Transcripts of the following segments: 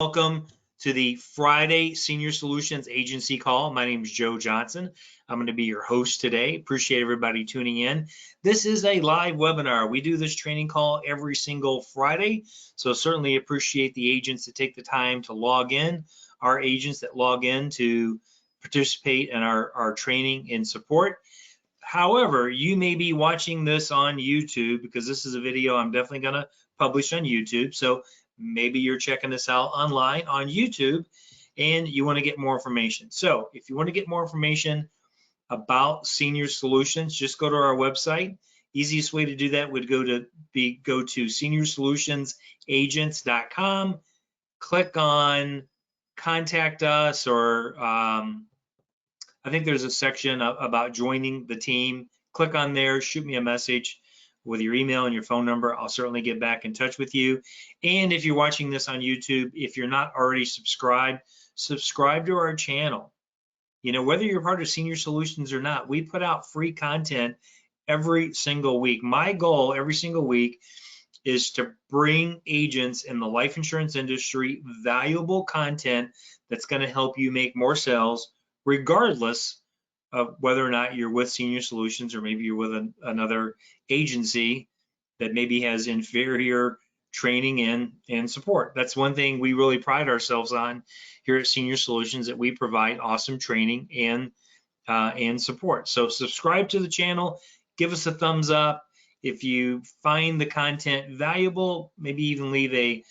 Welcome to the Friday Senior Solutions Agency Call. My name is Joe Johnson. I'm going to be your host today. Appreciate everybody tuning in. This is a live webinar. We do this training call every single Friday, so certainly appreciate the agents that take the time to log in, our agents that log in to participate in our training and support. However, you may be watching this on YouTube because this is a video I'm definitely going to publish on YouTube. So maybe you're checking this out online on YouTube and you want to get more information. So if you want to get more information about Senior Solutions, just go to our website. Easiest way to do that would go to seniorssolutionsagents.com, click on contact us, or I think there's a section about joining the team. Click on there, shoot me a message with your email and your phone number. I'll certainly get back in touch with you. And if you're watching this on YouTube, if you're not already subscribed, subscribe to our channel. You know, whether you're part of Senior Solutions or not, we put out free content every single week. My goal every single week is to bring agents in the life insurance industry valuable content that's going to help you make more sales, regardless of whether or not you're with Senior Solutions or maybe you're with another agency that maybe has inferior training and support. That's one thing we really pride ourselves on here at Senior Solutions, that we provide awesome training and support. So subscribe to the channel, give us a thumbs up. If you find the content valuable, maybe even leave a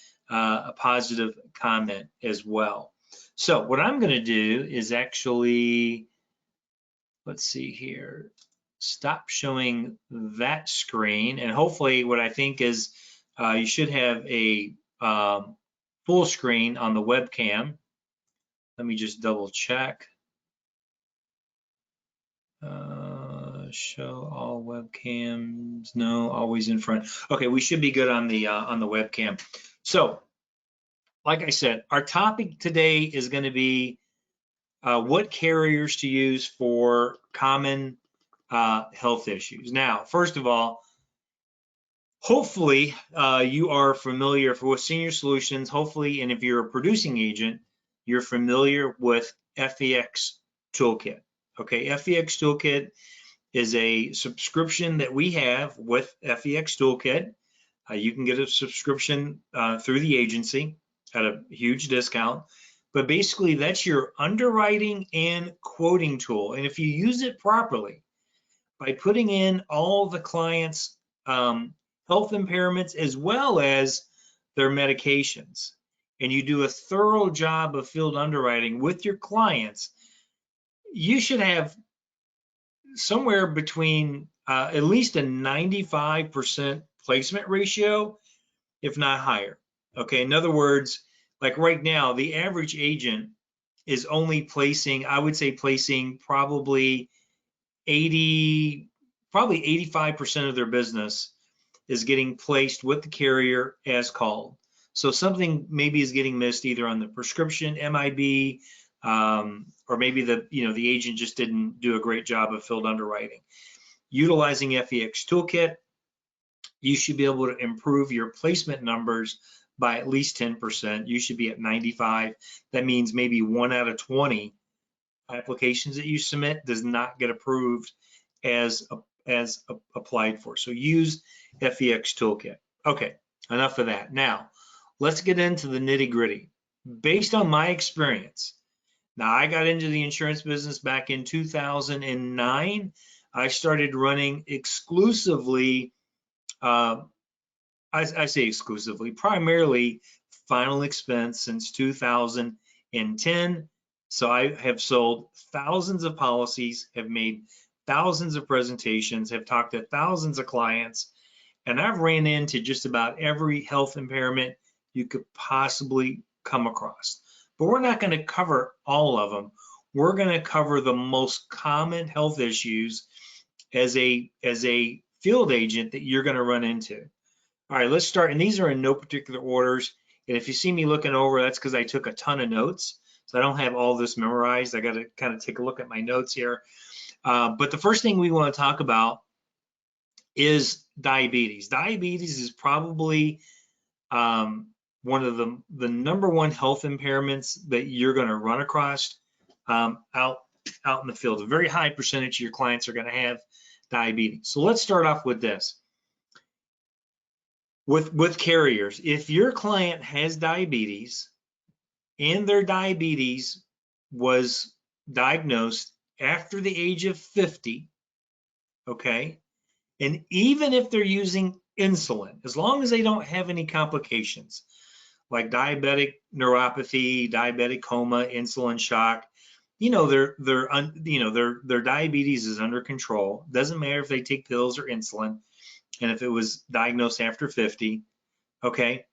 positive comment as well. So what I'm going to do is actually, let's see here, stop showing that screen, and hopefully what I think is you should have a full screen on the webcam. Let me just double check. Show all webcams. No, always in front. Okay, we should be good on the webcam. So, like I said, our topic today is going to be what carriers to use for common health issues. Now, first of all, hopefully you are familiar with Senior Solutions. Hopefully, and if you're a producing agent, you're familiar with FEX Toolkit. Okay, FEX Toolkit is a subscription that we have with FEX Toolkit. You can get a subscription through the agency at a huge discount. But basically, that's your underwriting and quoting tool. And if you use it properly, by putting in all the clients' health impairments as well as their medications, and you do a thorough job of field underwriting with your clients, you should have somewhere between at least a 95% placement ratio, if not higher. Okay, in other words, like right now, the average agent is only placing, I would say placing probably 85% of their business is getting placed with the carrier as called. So something maybe is getting missed either on the prescription, MIB, or maybe the agent just didn't do a great job of field underwriting. Utilizing FEX Toolkit, you should be able to improve your placement numbers by at least 10%. You should be at 95. That means maybe 1 out of 20 applications that you submit does not get approved as applied for. So use FEX Toolkit. Okay, enough of that. Now, let's get into the nitty-gritty. Based on my experience, now I got into the insurance business back in 2009. I started running exclusively, I say exclusively, primarily final expense since 2010. So I have sold thousands of policies, have made thousands of presentations, have talked to thousands of clients, and I've ran into just about every health impairment you could possibly come across. But we're not going to cover all of them. We're going to cover the most common health issues as a field agent that you're going to run into. All right, let's start. And these are in no particular orders. And if you see me looking over, that's because I took a ton of notes. So I don't have all this memorized. I got to kind of take a look at my notes here. But the first thing we want to talk about is diabetes. Diabetes is probably one of the number one health impairments that you're going to run across out in the field. A very high percentage of your clients are going to have diabetes. So let's start off with this. With carriers, if your client has diabetes and their diabetes was diagnosed after the age of 50, okay, and even if they're using insulin, as long as they don't have any complications like diabetic neuropathy, diabetic coma, insulin shock, their diabetes is under control. Doesn't matter if they take pills or insulin, and if it was diagnosed after 50, okay,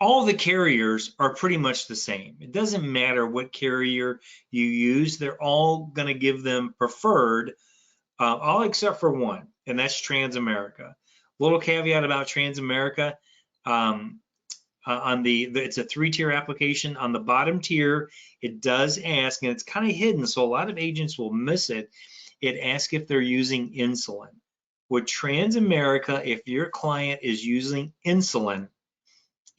all the carriers are pretty much the same. It doesn't matter what carrier you use. They're all going to give them preferred, all except for one, and that's Transamerica. Little caveat about Transamerica. It's a 3-tier application. On the bottom tier, it does ask, and it's kind of hidden, so a lot of agents will miss it. It asks if they're using insulin. With Transamerica, if your client is using insulin,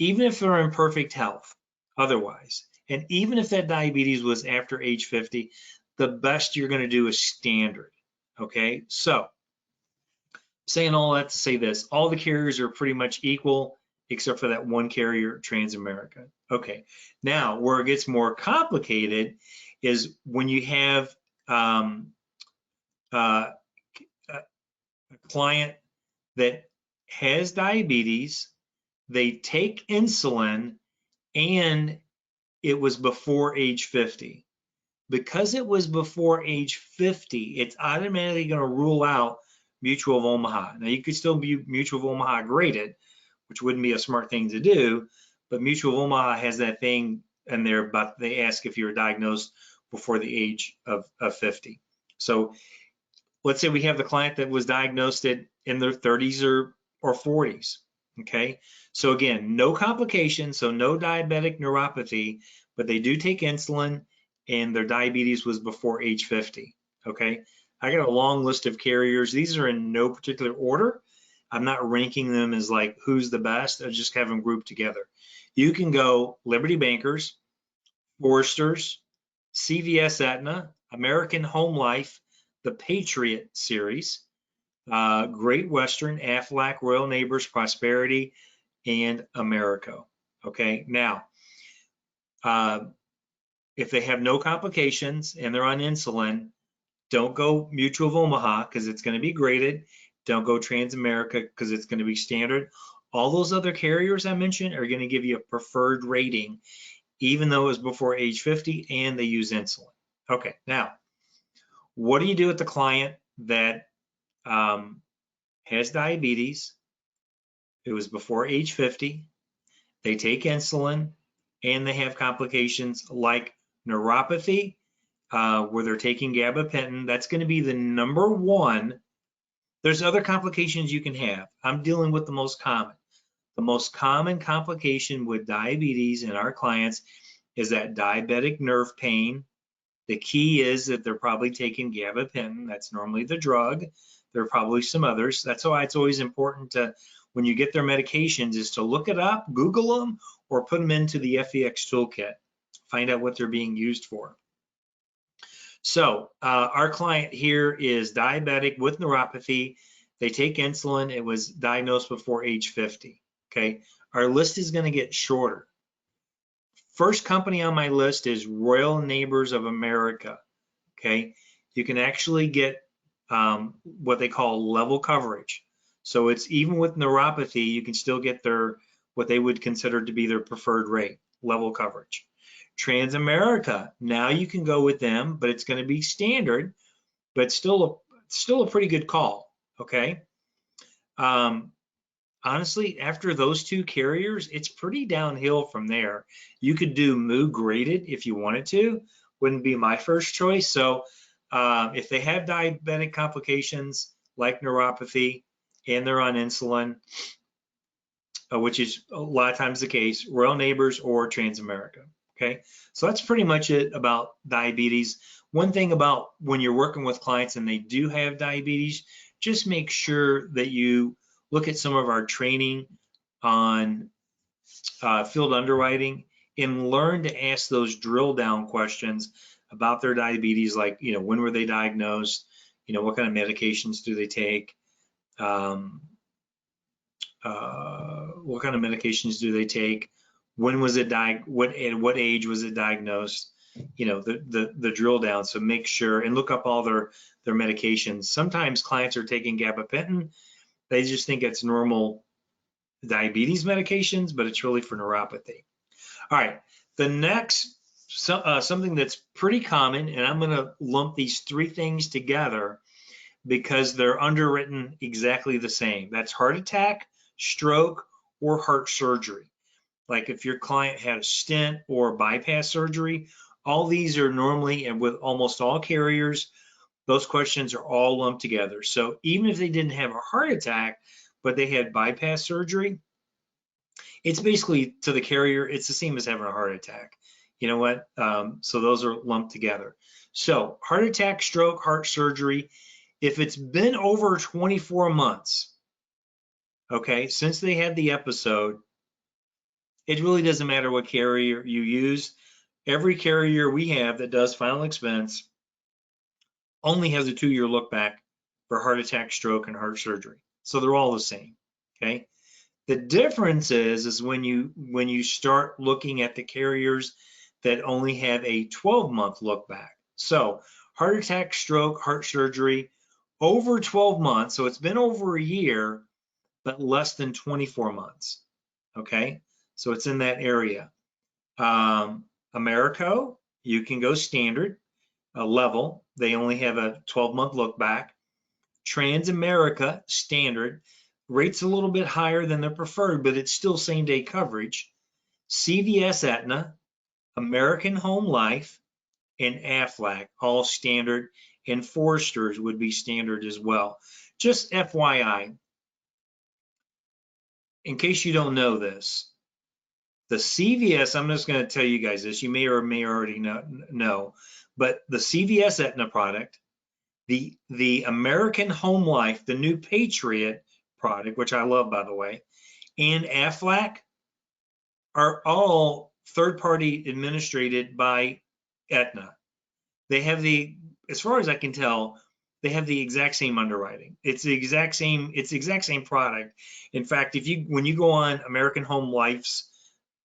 even if they're in perfect health otherwise, and even if that diabetes was after age 50, the best you're going to do is standard. Okay, so saying all that to say this, all the carriers are pretty much equal except for that one carrier, Transamerica. Okay, now where it gets more complicated is when you have a client that has diabetes, they take insulin, and it was before age 50. Because it was before age 50, it's automatically going to rule out Mutual of Omaha. Now, you could still be Mutual of Omaha graded, which wouldn't be a smart thing to do, but Mutual of Omaha has that thing in there, but they ask if you were diagnosed before the age of 50. So let's say we have the client that was diagnosed in their 30s or 40s, okay? So again, no complications, so no diabetic neuropathy, but they do take insulin, and their diabetes was before age 50, okay? I got a long list of carriers. These are in no particular order. I'm not ranking them as like who's the best. I just have them grouped together. You can go Liberty Bankers, Foresters, CVS Aetna, American Home Life, the Patriot Series, Great Western, Aflac, Royal Neighbors, Prosperity, and Americo. Okay, now, if they have no complications and they're on insulin, don't go Mutual of Omaha because it's going to be graded. Don't go Transamerica because it's going to be standard. All those other carriers I mentioned are going to give you a preferred rating, even though it was before age 50 and they use insulin. Okay, now, what do you do with the client that has diabetes? It was before age 50. They take insulin and they have complications like neuropathy, where they're taking gabapentin. That's going to be the number one. There's other complications you can have. I'm dealing with the most common. The most common complication with diabetes in our clients is that diabetic nerve pain. The key is that they're probably taking gabapentin. That's normally the drug. There are probably some others. That's why it's always important to, when you get their medications, is to look it up, Google them, or put them into the FEX toolkit. Find out what they're being used for. So our client here is diabetic with neuropathy. They take insulin. It was diagnosed before age 50. Okay, our list is going to get shorter. First company on my list is Royal Neighbors of America. Okay, you can actually get what they call level coverage. So it's even with neuropathy, you can still get their, what they would consider to be their preferred rate, level coverage. Transamerica, now you can go with them, but it's going to be standard, but still a pretty good call. Okay. Honestly, after those two carriers, it's pretty downhill from there. You could do Moo graded if you wanted to. Wouldn't be my first choice. So if they have diabetic complications like neuropathy and they're on insulin, which is a lot of times the case, Royal Neighbors or Transamerica. Okay, so that's pretty much it about diabetes. One thing about when you're working with clients and they do have diabetes, just make sure that you look at some of our training on field underwriting, and learn to ask those drill down questions about their diabetes, like, when were they diagnosed? What kind of medications do they take? Um, what kind of medications do they take? When was it at what age was it diagnosed? The drill down. So make sure and look up all their medications. Sometimes clients are taking gabapentin. They just think it's normal diabetes medications, but it's really for neuropathy. All right, the next something that's pretty common, and I'm going to lump these three things together because they're underwritten exactly the same. That's heart attack, stroke, or heart surgery. Like if your client had a stent or bypass surgery, all these are normally, and with almost all carriers, those questions are all lumped together. So even if they didn't have a heart attack, but they had bypass surgery, it's basically, to the carrier, it's the same as having a heart attack. You know what? So those are lumped together. So heart attack, stroke, heart surgery, if it's been over 24 months, okay, since they had the episode, it really doesn't matter what carrier you use. Every carrier we have that does final expense only has a 2-year look back for heart attack, stroke, and heart surgery. So they're all the same, okay? The difference is when you start looking at the carriers that only have a 12-month look back. So heart attack, stroke, heart surgery, over 12 months. So it's been over a year, but less than 24 months. Okay, so it's in that area. Americo, you can go standard level. They only have a 12-month look back. Transamerica standard, rates a little bit higher than their preferred, but it's still same day coverage. CVS Aetna, American Home Life, and Aflac, all standard, and Foresters would be standard as well. Just FYI, in case you don't know this, the CVS, I'm just going to tell you guys this, you may or may already know, but the CVS Aetna product, the American Home Life, the new Patriot product, which I love, by the way, and Aflac are all third-party administrated by Aetna. They have as far as I can tell, they have the exact same underwriting. It's the exact same product. In fact, when you go on American Home Life's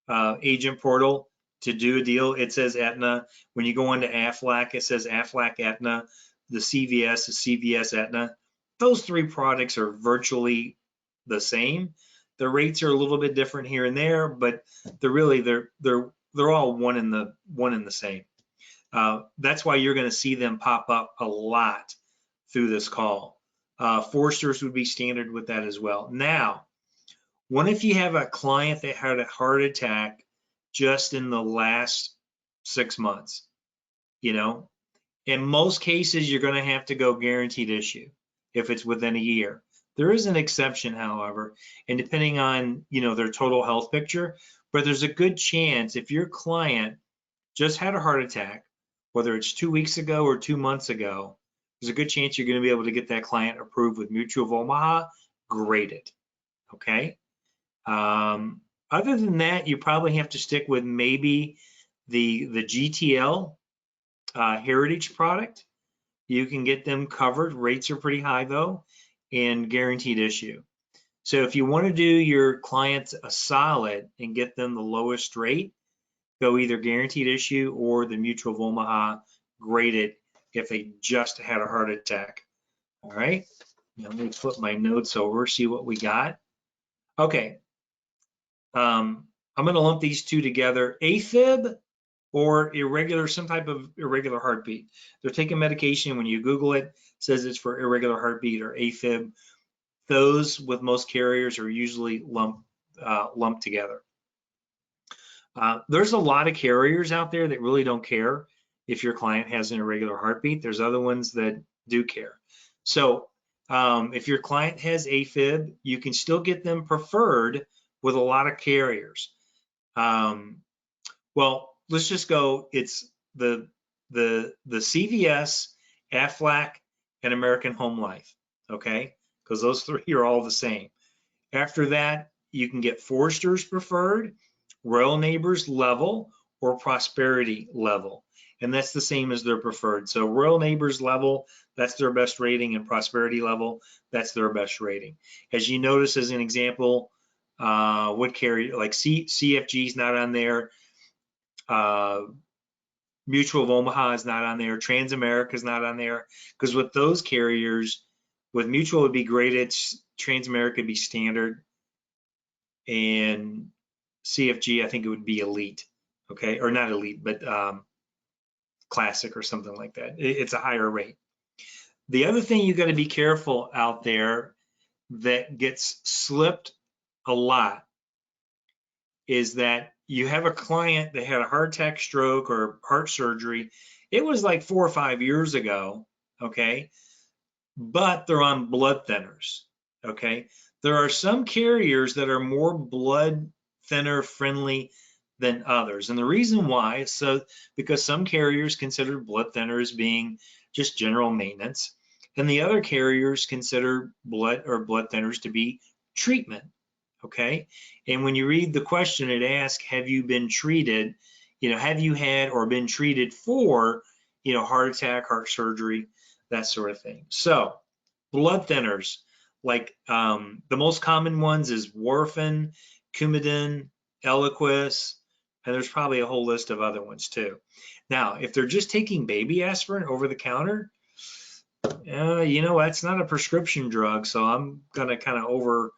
agent portal to do a deal, it says Aetna. When you go into Aflac, it says Aflac Aetna. The CVS is CVS Aetna. Those three products are virtually the same. The rates are a little bit different here and there, but they're all one in the same. That's why you're going to see them pop up a lot through this call. Foresters would be standard with that as well. Now, what if you have a client that had a heart attack just in the last 6 months? In most cases, you're going to have to go guaranteed issue if it's within a year. There is an exception, however, and depending on their total health picture, but there's a good chance if your client just had a heart attack, whether it's 2 weeks ago or 2 months ago, there's a good chance you're going to be able to get that client approved with Mutual of Omaha graded. Okay. Other than that, you probably have to stick with maybe the GTL Heritage product. You can get them covered. Rates are pretty high though, and guaranteed issue. So if you want to do your clients a solid and get them the lowest rate, go either guaranteed issue or the Mutual of Omaha graded if they just had a heart attack. All right, now let me flip my notes over, see what we got. Okay, I'm going to lump these two together. AFib or some type of irregular heartbeat. They're taking medication. When you Google it, it says it's for irregular heartbeat or AFib. Those with most carriers are usually lumped together. There's a lot of carriers out there that really don't care if your client has an irregular heartbeat. There's other ones that do care. So if your client has AFib, you can still get them preferred with a lot of carriers. Well, let's just go. It's the CVS, Aflac, and American Home Life. Okay, because those three are all the same. After that, you can get Forrester's Preferred, Royal Neighbors Level, or Prosperity Level. And that's the same as their preferred. So Royal Neighbors Level, that's their best rating, and Prosperity Level, that's their best rating. As you notice, as an example, what carrier, like CFG is not on there. Mutual of Omaha is not on there. Transamerica is not on there, because with those carriers, with Mutual would be graded, Transamerica would be standard, and CFG, I think it would be elite, okay, or not elite, but classic or something like that. It's a higher rate. The other thing you got to be careful out there that gets slipped a lot is that you have a client that had a heart attack, stroke, or heart surgery. It was like 4 or 5 years ago, okay, but they're on blood thinners, okay. There are some carriers that are more blood thinner friendly than others, and the reason why is because some carriers consider blood thinners being just general maintenance, and the other carriers consider blood thinners to be treatment, okay. And when you read the question, it asks, have you been treated, have you had or been treated for, heart attack, heart surgery, that sort of thing. So blood thinners, like the most common ones is warfarin, Coumadin, Eliquis, and there's probably a whole list of other ones too. Now, if they're just taking baby aspirin over the counter, that's not a prescription drug, so I'm gonna kind of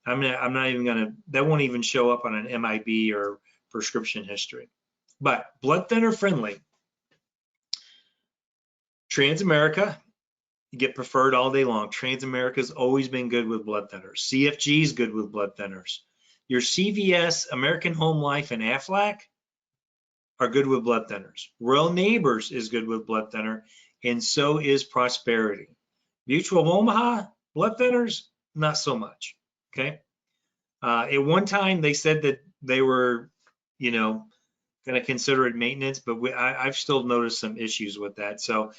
I'm not even gonna, that won't even show up on an MIB or prescription history. But blood thinner friendly, Transamerica, you get preferred all day long. Transamerica's always been good with blood thinners. CFG is good with blood thinners. Your CVS, American Home Life, and Aflac are good with blood thinners. Royal Neighbors is good with blood thinner, and so is Prosperity. Mutual of Omaha, blood thinners, not so much, okay? At one time, they said that they were, going to consider it maintenance, but I've still noticed some issues with that. So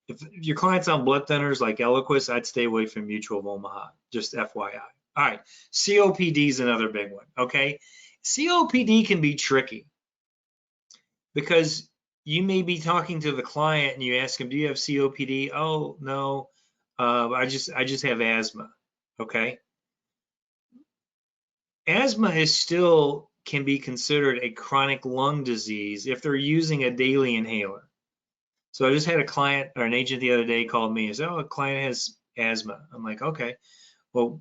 if your client's on blood thinners like Eliquis, I'd stay away from Mutual of Omaha, just FYI. All right, COPD is another big one, okay? COPD can be tricky because you may be talking to the client and you ask him, do you have COPD? Oh, no, I just have asthma, okay? Asthma is still can be considered a chronic lung disease if they're using a daily inhaler. So I just had a client or an agent the other day called me and said, oh, a client has asthma. I'm like, okay, well,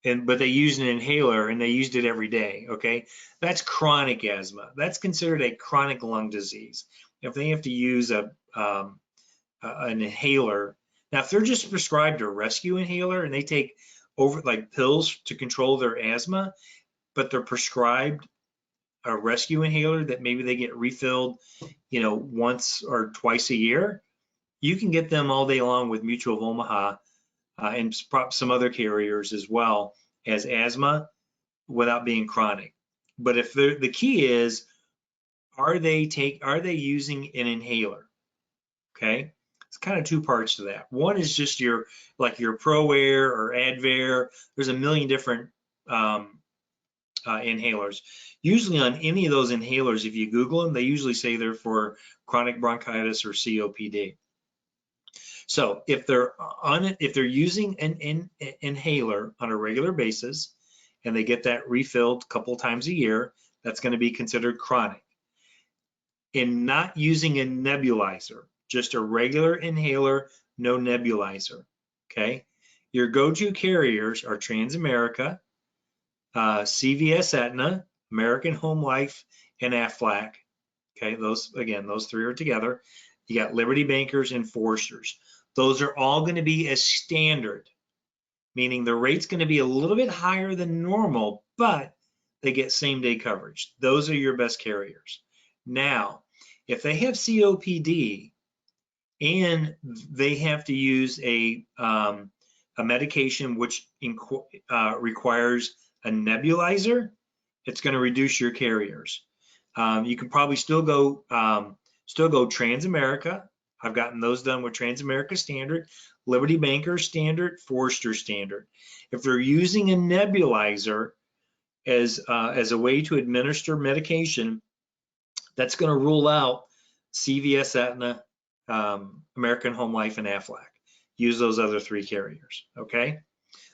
but they used an inhaler and they used it every day, okay? That's chronic asthma. That's considered a chronic lung disease. If they have to use an inhaler, now if they're just prescribed a rescue inhaler and they take like pills to control their asthma, but they're prescribed a rescue inhaler that maybe they get refilled, once or twice a year, you can get them all day long with Mutual of Omaha and some other carriers as well as asthma without being chronic. But if the key is, are they using an inhaler? Okay, it's kind of two parts to that. One is just your ProAir or Advair. There's a million different inhalers. Usually on any of those inhalers, if you Google them, they usually say they're for chronic bronchitis or COPD. So if they're using an inhaler on a regular basis and they get that refilled a couple times a year, that's going to be considered chronic. In not using a nebulizer, just a regular inhaler, no nebulizer, okay? Your go-to carriers are Transamerica, CVS Aetna, American Home Life, and Aflac. Okay, those three are together. You got Liberty Bankers and Foresters. Those are all going to be as standard, meaning the rate's going to be a little bit higher than normal, but they get same-day coverage. Those are your best carriers. Now, if they have COPD and they have to use a medication which requires a nebulizer, it's going to reduce your carriers. You can probably still go Transamerica. I've gotten those done with Transamerica Standard. Liberty Banker standard, Forrester standard. If they're using a nebulizer as a way to administer medication, that's going to rule out CVS, Aetna, American Home Life, and Aflac. Use those other 3 carriers, okay?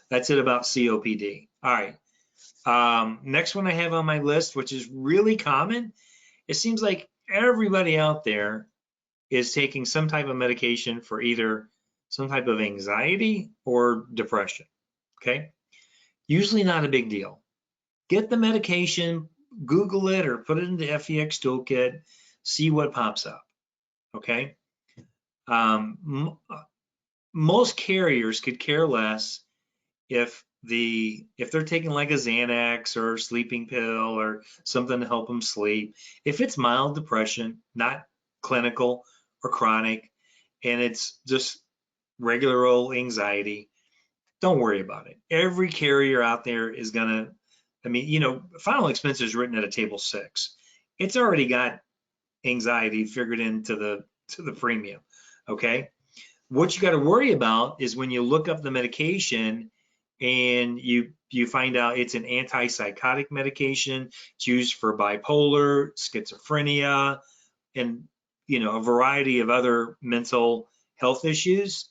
That's it about COPD. All right. Next one I have on my list, which is really common. It seems like everybody out there is taking some type of medication for either some type of anxiety or depression, okay? Usually not a big deal. Get the medication, Google it or put it into FEX Toolkit, see what pops up, okay? Most carriers could care less if they're taking like a Xanax or a sleeping pill or something to help them sleep. If it's mild depression, not clinical or chronic, and it's just regular old anxiety, don't worry about it. Every carrier out there is gonna, I mean, you know, final expense is written at a table 6. It's already got anxiety figured into the premium, okay? What you got to worry about is when you look up the medication and you find out it's an antipsychotic medication. It's used for bipolar, schizophrenia, and you know, a variety of other mental health issues.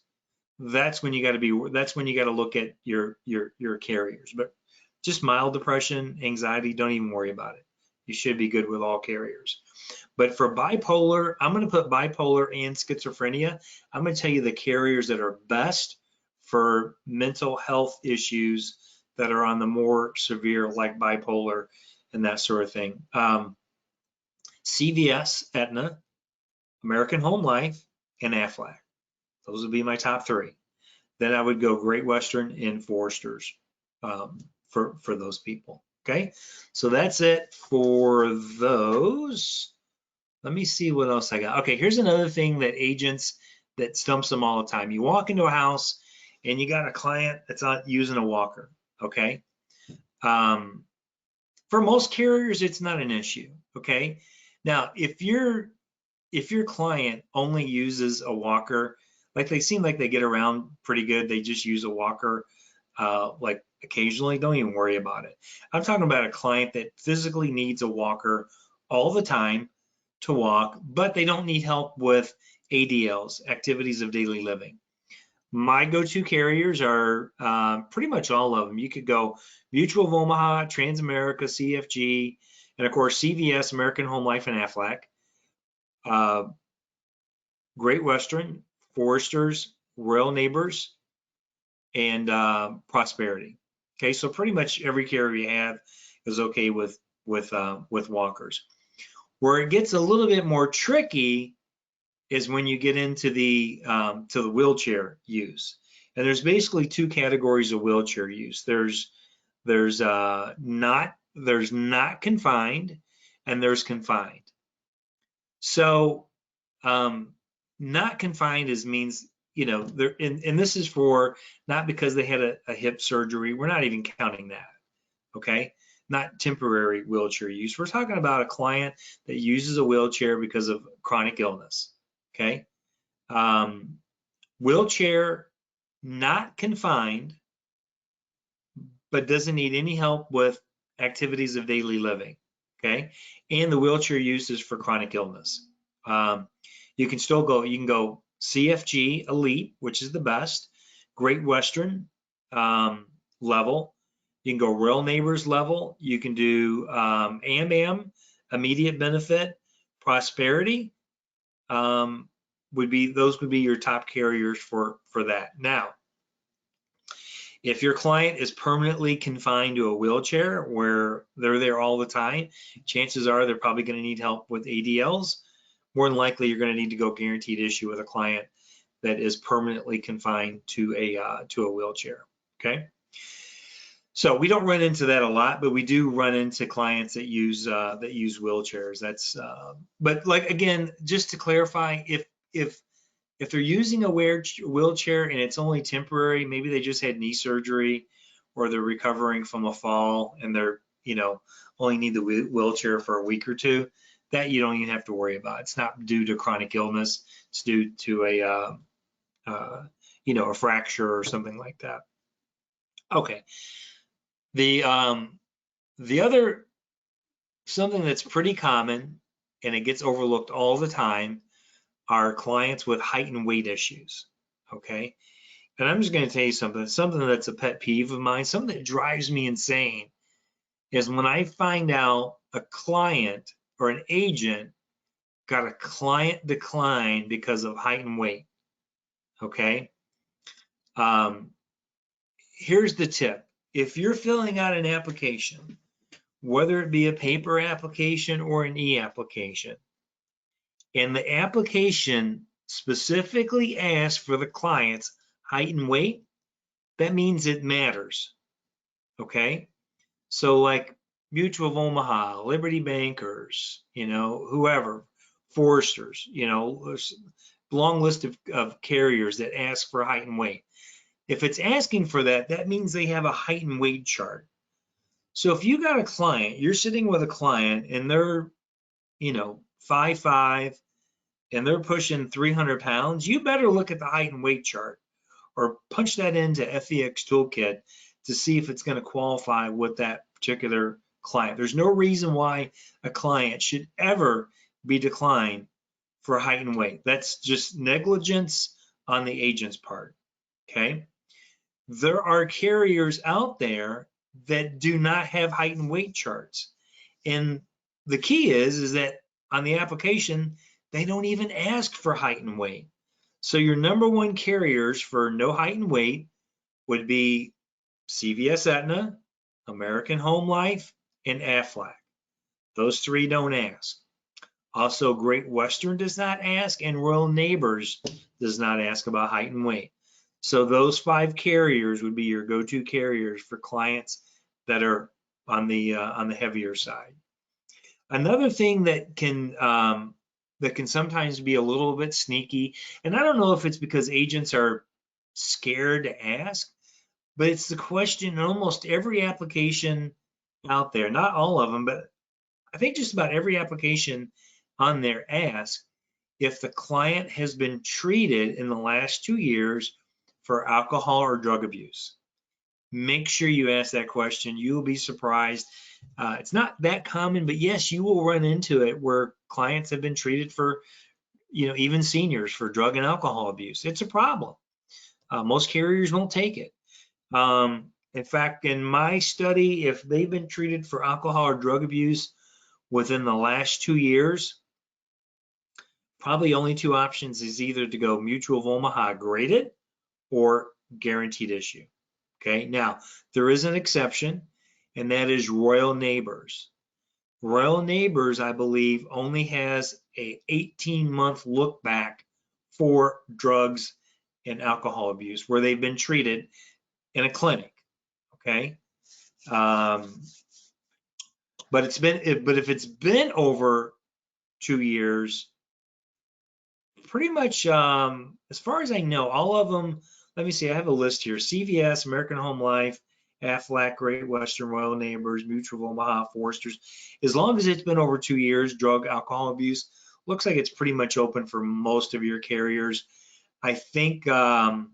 That's when you got to look at your carriers. But just mild depression, anxiety, don't even worry about it. You should be good with all carriers. But for bipolar, I'm going to put bipolar and schizophrenia. I'm going to tell you the carriers that are best for mental health issues that are on the more severe, like bipolar and that sort of thing. CVS, Aetna, American Home Life, and Aflac. Those would be my top 3. Then I would go Great Western and Foresters for those people. Okay, so that's it for those. Let me see what else I got. Okay, here's another thing that agents, that stumps them all the time. You walk into a house and you got a client that's not using a walker, okay? For most carriers, it's not an issue, okay? Now, if your client only uses a walker, like they seem like they get around pretty good, they just use a walker like occasionally, don't even worry about it. I'm talking about a client that physically needs a walker all the time to walk, but they don't need help with ADLs, activities of daily living. My go-to carriers are pretty much all of them. You could go Mutual of Omaha, Transamerica, CFG, and of course CVS, American Home Life, and Aflac. Great Western, Foresters, Royal Neighbors, and Prosperity. Okay, so pretty much every carrier you have is okay with walkers. Where it gets a little bit more tricky is when you get into the to the wheelchair use. And there's basically 2 categories of wheelchair use. There's not confined, and there's confined. So not confined means, you know, and this is for not because they had a hip surgery. We're not even counting that, okay? Not temporary wheelchair use. We're talking about a client that uses a wheelchair because of chronic illness, okay? Wheelchair not confined, but doesn't need any help with activities of daily living, okay? And the wheelchair use is for chronic illness. You can go CFG Elite, which is the best, Great Western level. You can go Royal Neighbors level. You can do AMAM, immediate benefit, Prosperity. Would be your top carriers for that. Now, if your client is permanently confined to a wheelchair where they're there all the time, chances are they're probably going to need help with ADLs. More than likely, you're going to need to go guaranteed issue with a client that is permanently confined to a wheelchair. Okay. So we don't run into that a lot, but we do run into clients that use wheelchairs. That's but like, again, just to clarify, if they're using a wheelchair and it's only temporary, maybe they just had knee surgery or they're recovering from a fall and they're, you know, only need the wheelchair for a week or 2, that you don't even have to worry about. It's not due to chronic illness. It's due to a fracture or something like that. Okay. The other something that's pretty common and it gets overlooked all the time are clients with height and weight issues. Okay. And I'm just going to tell you something that's a pet peeve of mine, something that drives me insane is when I find out a client or an agent got a client decline because of height and weight. Okay. Here's the tip. If you're filling out an application, whether it be a paper application or an e-application, and the application specifically asks for the client's height and weight, that means it matters. Okay. So like Mutual of Omaha, Liberty Bankers, whoever, Foresters, long list of carriers that ask for height and weight. If it's asking for that, that means they have a height and weight chart. So if you got a client, you're sitting with a client and they're, 5'5", and they're pushing 300 pounds, you better look at the height and weight chart or punch that into FEX Toolkit to see if it's going to qualify with that particular client. There's no reason why a client should ever be declined for height and weight. That's just negligence on the agent's part. Okay. There are carriers out there that do not have height and weight charts. And the key is that on the application, they don't even ask for height and weight. So your number one carriers for no height and weight would be CVS Aetna, American Home Life, and Aflac. Those three don't ask. Also, Great Western does not ask, and Royal Neighbors does not ask about height and weight. So those 5 carriers would be your go-to carriers for clients that are on the heavier side. Another thing that can sometimes be a little bit sneaky, and I don't know if it's because agents are scared to ask, but it's the question in almost every application out there, not all of them, but I think just about every application on there asks if the client has been treated in the last 2 years for alcohol or drug abuse. Make sure you ask that question. You'll be surprised. It's not that common, but yes, you will run into it where clients have been treated for, even seniors for drug and alcohol abuse. It's a problem. Most carriers won't take it. In fact, in my study, if they've been treated for alcohol or drug abuse within the last 2 years, probably only 2 options is either to go Mutual of Omaha graded or guaranteed issue. Okay, now there is an exception, and that is Royal Neighbors. Royal Neighbors, I believe, only has a 18-month look back for drugs and alcohol abuse where they've been treated in a clinic. Okay, but if it's been over 2 years, pretty much as far as I know, all of them. Let me see, I have a list here. CVS, American Home Life, Aflac, Great Western, Royal Neighbors, Mutual of Omaha, Foresters. As long as it's been over 2 years, drug, alcohol abuse, looks like it's pretty much open for most of your carriers. I think actually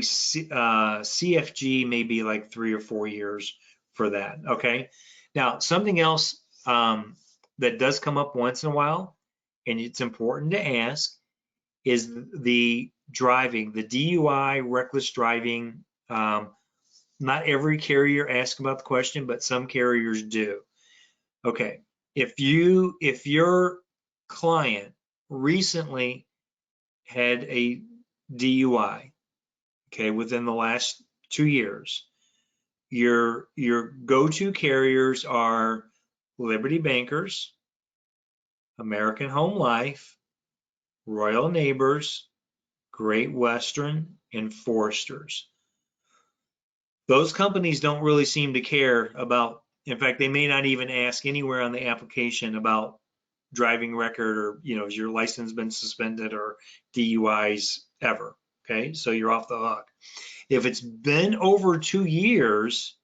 CFG may be like 3 or 4 years for that, okay? Now, something else that does come up once in a while, and it's important to ask, is the driving, the DUI, reckless driving. Not every carrier asks about the question, but some carriers do. Okay, if your client recently had a DUI, okay, within the last 2 years, your go-to carriers are Liberty Bankers, American Home Life, Royal Neighbors, Great Western, and Foresters. Those companies don't really seem to care about, in fact, they may not even ask anywhere on the application about driving record or, has your license been suspended or DUIs ever, okay? So you're off the hook. If it's been over 2 years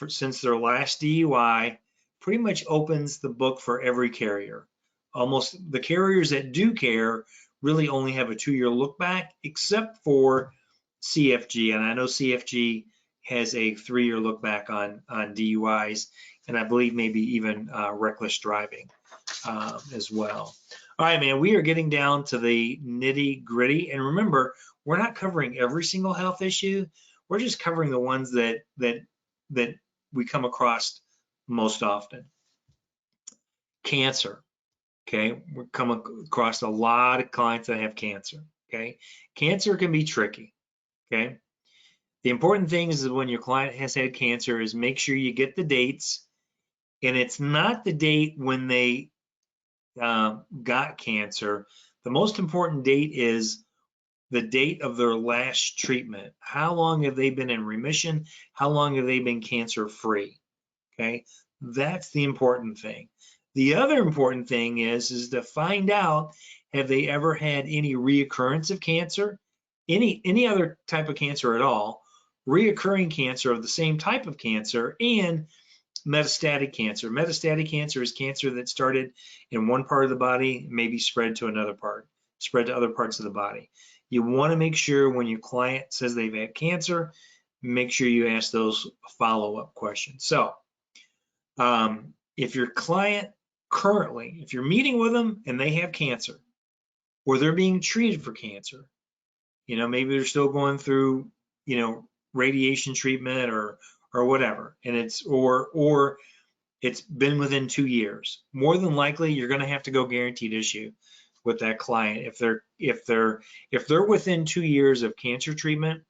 since their last DUI, pretty much opens the book for every carrier. Almost the carriers that do care really only have a 2-year look back, except for CFG. And I know CFG has a 3-year look back on DUIs, and I believe maybe even reckless driving as well. All right, man, we are getting down to the nitty gritty. And remember, we're not covering every single health issue. We're just covering the ones that we come across most often. Cancer, okay? We come across a lot of clients that have cancer, okay? Cancer can be tricky, okay? The important thing is that when your client has had cancer is make sure you get the dates, and it's not the date when they got cancer. The most important date is the date of their last treatment. How long have they been in remission? How long have they been cancer free? Okay, that's the important thing. The other important thing is to find out, have they ever had any reoccurrence of cancer, any other type of cancer at all, reoccurring cancer of the same type of cancer, and metastatic cancer. Metastatic cancer is cancer that started in one part of the body, maybe spread to another part, spread to other parts of the body. You want to make sure when your client says they've had cancer, make sure you ask those follow-up questions. So if your client currently, if you're meeting with them and they have cancer, or they're being treated for cancer, maybe they're still going through, radiation treatment or whatever, and or it's been within 2 years, more than likely you're going to have to go guaranteed issue with that client. If they're within 2 years of cancer treatment,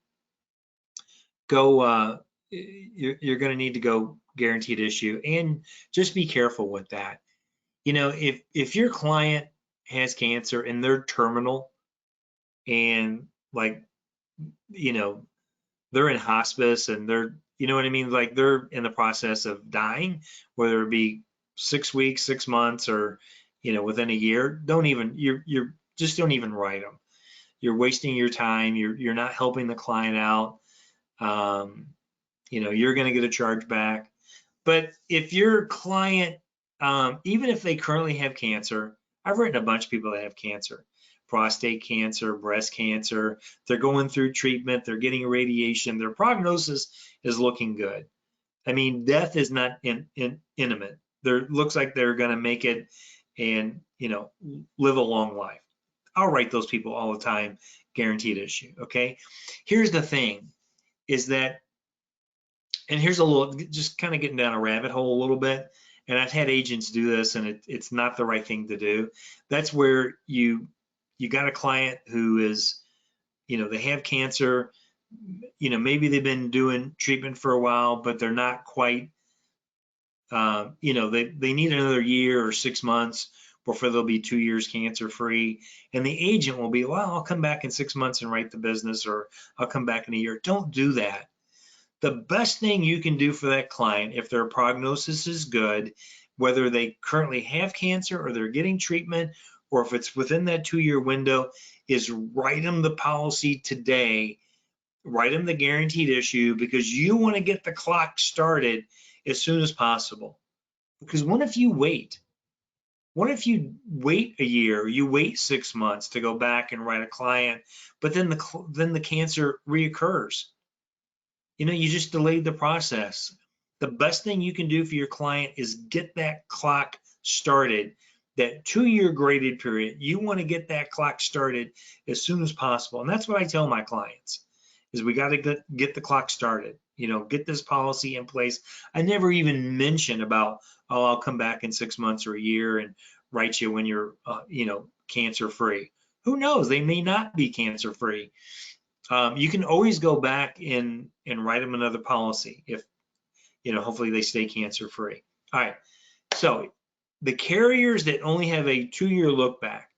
you're going to need to go guaranteed issue, and just be careful with that. If your client has cancer and they're terminal, and they're in hospice and they're, what I mean? Like they're in the process of dying, whether it be 6 weeks, 6 months, or, within a year, you're just don't even write them. You're wasting your time. You're not helping the client out. You're going to get a charge back. But if your client, even if they currently have cancer, I've written a bunch of people that have cancer, prostate cancer, breast cancer, they're going through treatment, they're getting radiation, their prognosis is looking good. I mean, death is not imminent. Looks like they're going to make it and, live a long life. I'll write those people all the time, guaranteed issue, okay? Here's the thing, is that, and here's a little, just kind of getting down a rabbit hole a little bit, and I've had agents do this, and it's not the right thing to do. That's where you got a client who is, they have cancer, maybe they've been doing treatment for a while, but they're not quite, they need another year or 6 months before they'll be 2 years cancer free. And the agent will be, well, I'll come back in 6 months and write the business, or I'll come back in a year. Don't do that. The best thing you can do for that client, if their prognosis is good, whether they currently have cancer or they're getting treatment, or if it's within that 2-year window, is write them the policy today, write them the guaranteed issue, because you want to get the clock started as soon as possible. Because what if you wait? What if you wait a year, you wait 6 months to go back and write a client, but then the cancer reoccurs? You just delayed the process. The best thing you can do for your client is get that clock started. That 2-year graded period, you want to get that clock started as soon as possible. And that's what I tell my clients, is we got to get the clock started. Get this policy in place. I never even mention about, oh, I'll come back in 6 months or a year and write you when you're, cancer free. Who knows? They may not be cancer free. You can always go back and write them another policy if, hopefully they stay cancer free. All right. So the carriers that only have a 2-year look back,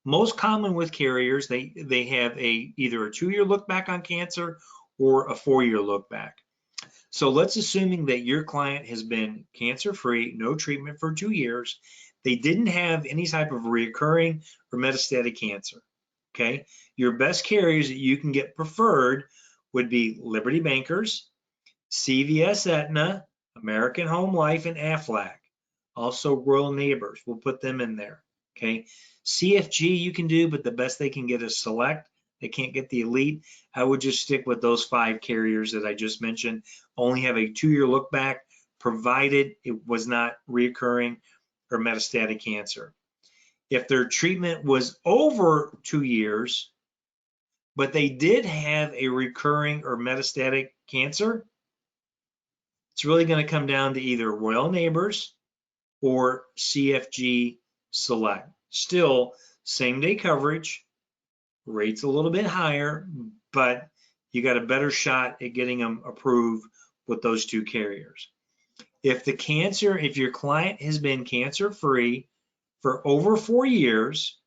most common with carriers, they have either a 2-year look back on cancer or a 4-year look back. So let's assuming that your client has been cancer free, no treatment for 2 years. They didn't have any type of recurring or metastatic cancer. Okay, your best carriers that you can get preferred would be Liberty Bankers, CVS Aetna, American Home Life, and Aflac. Also Royal Neighbors, we'll put them in there. Okay, CFG you can do, but the best they can get is select. They can't get the elite. I would just stick with those 5 carriers that I just mentioned. Only have a 2-year look back, provided it was not reoccurring or metastatic cancer. If their treatment was over 2 years, but they did have a recurring or metastatic cancer, it's really going to come down to either Royal Neighbors or CFG Select. Still, same day coverage, rates a little bit higher, but you got a better shot at getting them approved with those 2 carriers. If your client has been cancer-free for over 4 years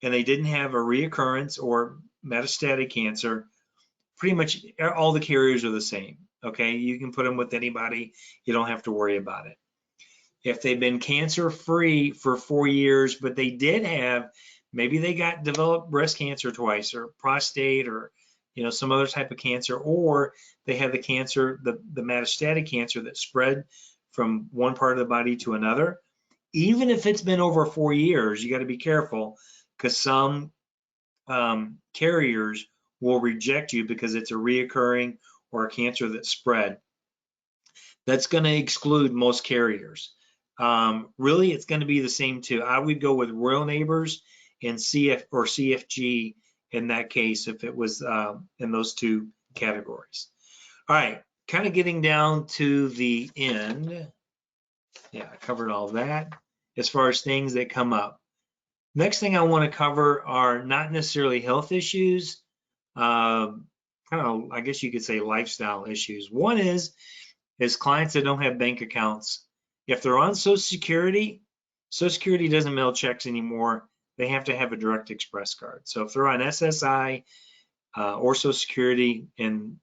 and they didn't have a reoccurrence or metastatic cancer, pretty much all the carriers are the same. Okay, you can put them with anybody. You don't have to worry about it. If they've been cancer-free for 4 years, but they did have, maybe they developed breast cancer twice, or prostate, or some other type of cancer, or they had the cancer, the metastatic cancer that spread from one part of the body to another. Even if it's been over 4 years, you got to be careful, because some carriers will reject you because it's a reoccurring or a cancer that spread. That's going to exclude most carriers. Really, it's going to be the same too. I would go with Royal Neighbors and CFG in that case if it was in those 2 categories. All right, kind of getting down to the end. Yeah, I covered all that as far as things that come up. Next thing I want to cover are not necessarily health issues, kind of, I guess you could say, lifestyle issues. One is clients that don't have bank accounts. If they're on Social Security doesn't mail checks anymore. They have to have a Direct Express card. So if they're on SSI or Social Security and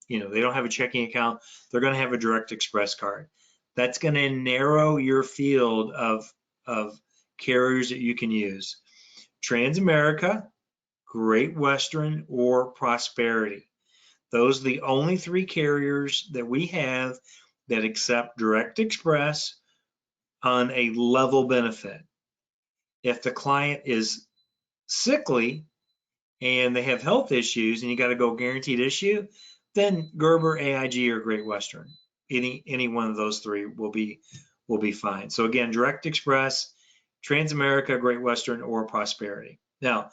they don't have a checking account, they're going to have a Direct Express card. That's going to narrow your field of carriers that you can use. Transamerica, Great Western, or Prosperity. Those are the only 3 carriers that we have that accept Direct Express on a level benefit. If the client is sickly and they have health issues and you got to go guaranteed issue, then Gerber, AIG, or Great Western. Any one of those 3 will be fine. So again, Direct Express, Transamerica, Great Western, or Prosperity. Now,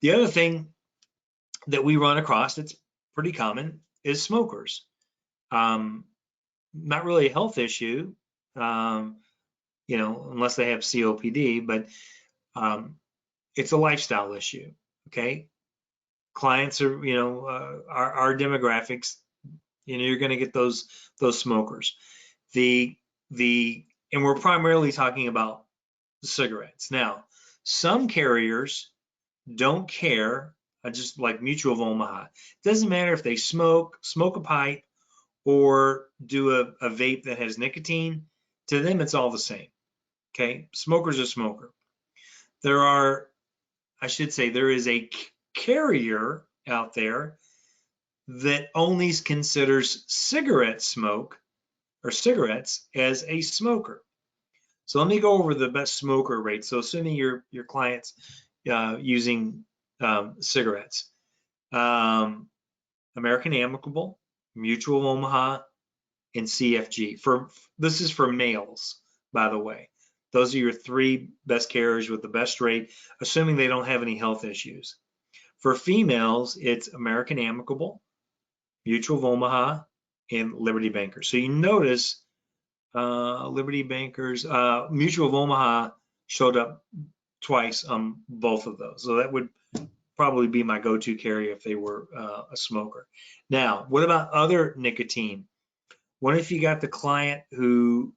the other thing that we run across that's pretty common is smokers. Not really a health issue, unless they have COPD, but it's a lifestyle issue. Okay, clients are, our demographics. You're going to get those smokers. And we're primarily talking about cigarettes. Now, some carriers don't care. Just like Mutual of Omaha, it doesn't matter if they smoke a pipe, or do a vape that has nicotine. To them, it's all the same. Okay, smoker's a smoker. There is a carrier out there that only considers cigarette smoke or cigarettes as a smoker. So let me go over the best smoker rates. So assuming your client's using cigarettes, American Amicable, Mutual of Omaha, and CFG. This is for males, by the way. Those are your 3 best carriers with the best rate, assuming they don't have any health issues. For females, it's American Amicable, Mutual of Omaha, and Liberty Bankers. So you notice Liberty Bankers, Mutual of Omaha showed up twice on both of those. So that would probably be my go-to carrier if they were a smoker. Now, what about other nicotine? What if you got the client who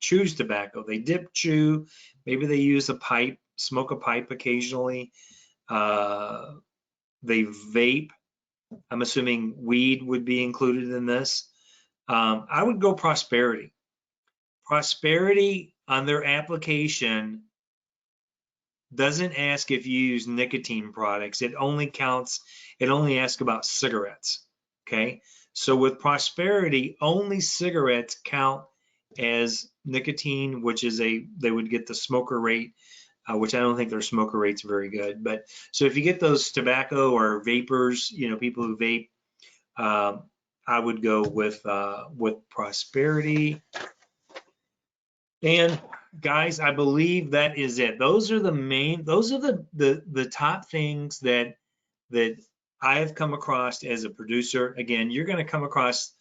chews tobacco? They dip chew, maybe they use a pipe, smoke a pipe occasionally. They vape. I'm assuming weed would be included in this. I would go Prosperity. Prosperity on their application doesn't ask if you use nicotine products. It only asks about cigarettes. Okay. So with Prosperity, only cigarettes count as nicotine, which is they would get the smoker rate, which I don't think their smoker rate's very good. But so if you get those tobacco or vapors, people who vape, I would go with Prosperity. And guys, I believe that is it. Those are the top things that I have come across as a producer. Again, you're going to come across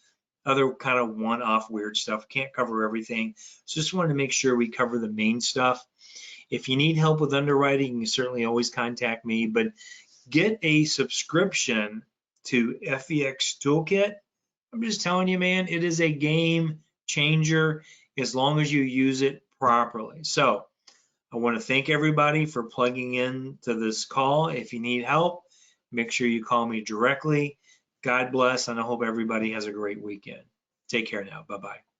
other kind of one-off weird stuff. Can't cover everything. So just wanted to make sure we cover the main stuff. If you need help with underwriting, you can certainly always contact me, but get a subscription to FEX Toolkit. I'm just telling you, man, it is a game changer as long as you use it properly. So I want to thank everybody for plugging in to this call. If you need help, make sure you call me directly. God bless, and I hope everybody has a great weekend. Take care now. Bye-bye.